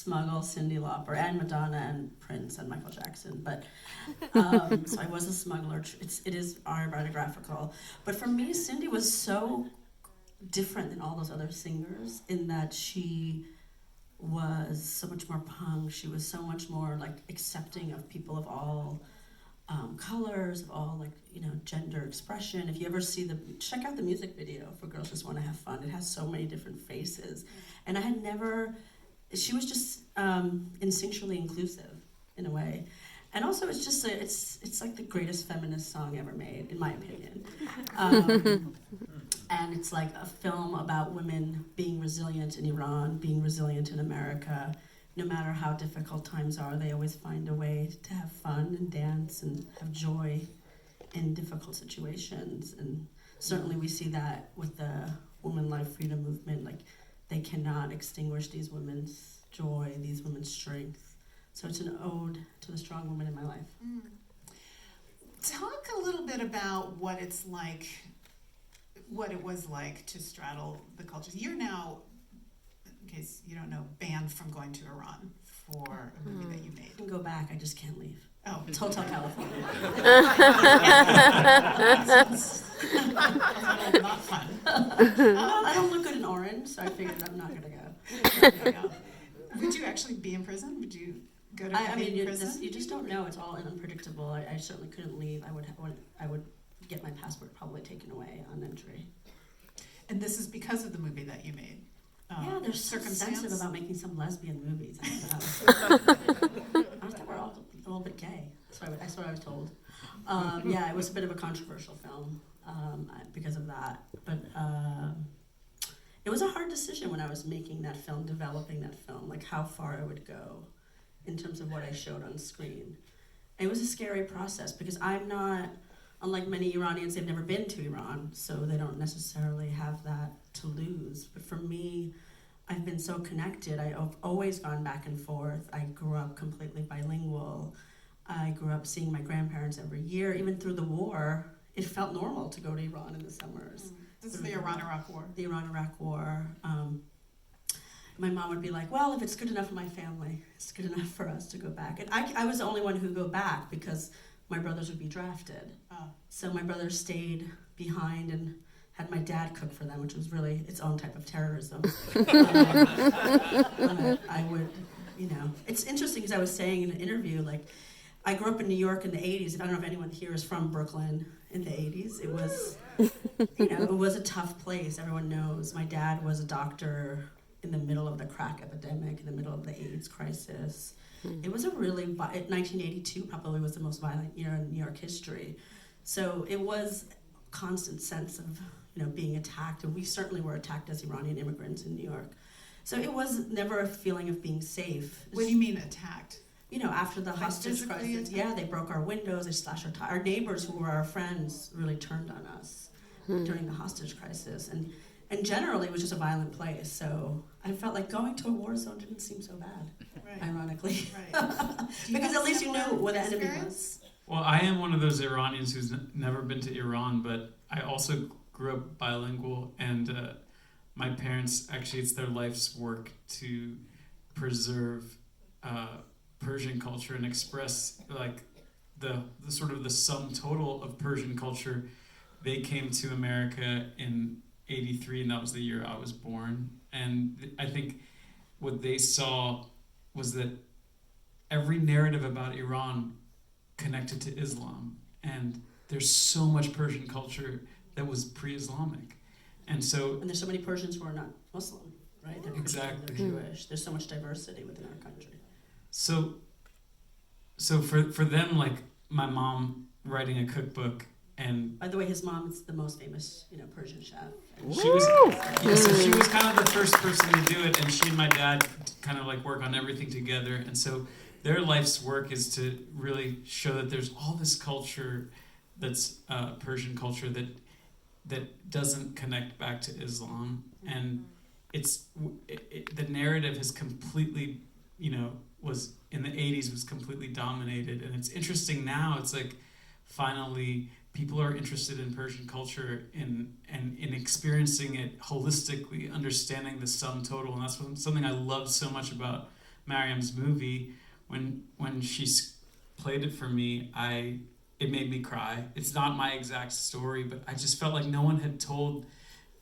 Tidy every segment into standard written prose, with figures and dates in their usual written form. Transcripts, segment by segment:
smuggle Cyndi Lauper and Madonna and Prince and Michael Jackson, but so I was a smuggler. It is autobiographical, but for me, Cyndi was so different than all those other singers in that she was so much more punk. She was so much more like accepting of people of all colors, of all gender expression. If you ever see check out the music video for Girls Just Want to Have Fun. It has so many different faces, and I had never. She was just instinctually inclusive in a way, and also it's just it's like the greatest feminist song ever made, in my opinion. And it's like a film about women being resilient in Iran, being resilient in America. No matter how difficult times are, they always find a way to have fun and dance and have joy in difficult situations. And certainly we see that with the Women Life Freedom Movement. Like, they cannot extinguish these women's joy, these women's strength. So it's an ode to the strong woman in my life. Mm. Talk a little bit about what it was like to straddle the cultures. You're now, in case you don't know, banned from going to Iran for a movie that you made. I can go back, I just can't leave. Oh, It's Hotel California. Not fun. I don't look good in orange, so I figured I'm not going to go. Would you actually be in prison? Would you go to prison? You just don't know. It's all unpredictable. I certainly couldn't leave. I would get my passport probably taken away on entry. And this is because of the movie that you made. Yeah, they're so sensitive about making some lesbian movies. I thought we're all a little bit gay. That's what I was told. Yeah, it was a bit of a controversial film because of that. But it was a hard decision when I was making that film, developing that film, like how far I would go in terms of what I showed on screen. It was a scary process because I'm not, unlike many Iranians, they've never been to Iran, so they don't necessarily have that to lose. But for me, I've been so connected. I've always gone back and forth. I grew up completely bilingual. I grew up seeing my grandparents every year. Even through the war, it felt normal to go to Iran in the summers. This is the Iran-Iraq War. The Iran-Iraq War. My mom would be like, well, if it's good enough for my family, it's good enough for us to go back. And I was the only one who would go back because my brothers would be drafted. So my brothers stayed behind and had my dad cook for them, which was really its own type of terrorism. I would, it's interesting because I was saying in an interview, like, I grew up in New York in the 80s. I don't know if anyone here is from Brooklyn in the 80s. It was, it was a tough place. Everyone knows. My dad was a doctor in the middle of the crack epidemic, in the middle of the AIDS crisis. It was a really, 1982 probably was the most violent year in New York history. So it was a constant sense of, being attacked. And we certainly were attacked as Iranian immigrants in New York. So it was never a feeling of being safe. What do you mean attacked? After the hostage crisis, they broke our windows, they slashed our neighbors who were our friends really turned on us during the hostage crisis. And generally, it was just a violent place. So I felt like going to a war zone didn't seem so bad, ironically. Right. Because at least you knew where the enemy was. Well, I am one of those Iranians who's never been to Iran, but I also grew up bilingual, and my parents, actually, it's their life's work to preserve Persian culture and express like the sort of the sum total of Persian culture. They came to America in 83, and that was the year I was born. And I think what they saw was that every narrative about Iran connected to Islam, and there's so much Persian culture that was pre-Islamic, and there's so many Persians who are not Muslim, right? They're exactly Christian, they're Jewish. There's so much diversity within our country. So for them, like my mom writing a cookbook, and by the way, his mom is the most famous, Persian chef. She was, so she was kind of the first person to do it, and she and my dad kind of like work on everything together. And so their life's work is to really show that there's all this culture that's Persian culture that doesn't connect back to Islam, and the narrative has completely, was in the 80s was completely dominated. And it's interesting now, it's like finally people are interested in Persian culture and in experiencing it holistically, understanding the sum total. And that's something I love so much about Mariam's movie, when she played it for me, it made me cry. It's not my exact story, but I just felt like no one had told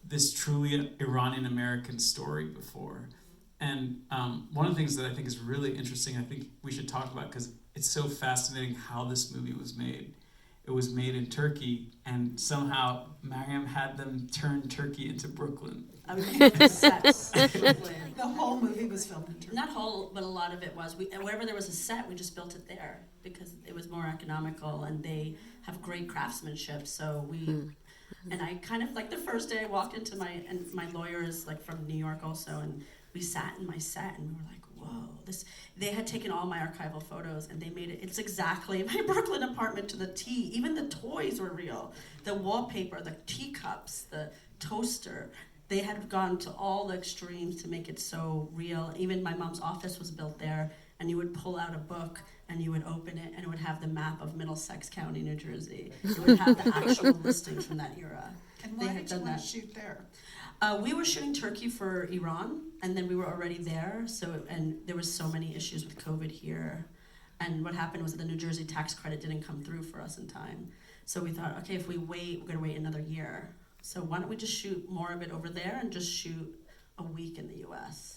this truly Iranian American story before. And one of the things that I think is really interesting, I think we should talk about, because it's so fascinating how this movie was made. It was made in Turkey, and somehow Mariam had them turn Turkey into Brooklyn. I mean, sets. The whole movie was filmed in Turkey. Not whole, but a lot of it was. Wherever there was a set, we just built it there because it was more economical, and they have great craftsmanship. So and I kind of like the first day I walked into my lawyer is like from New York also, and we sat in my set and we were like, whoa, they had taken all my archival photos and they made it's exactly my Brooklyn apartment to the T. Even the toys were real. The wallpaper, the teacups, the toaster. They had gone to all the extremes to make it so real. Even my mom's office was built there, and you would pull out a book and you would open it and it would have the map of Middlesex County, New Jersey. It would have the actual listings from that era. And why did you want to shoot there? We were shooting Turkey for Iran, and then we were already there. And there was so many issues with COVID here. And what happened was that the New Jersey tax credit didn't come through for us in time. So we thought, okay, if we wait, we're going to wait another year. So why don't we just shoot more of it over there and just shoot a week in the U.S.?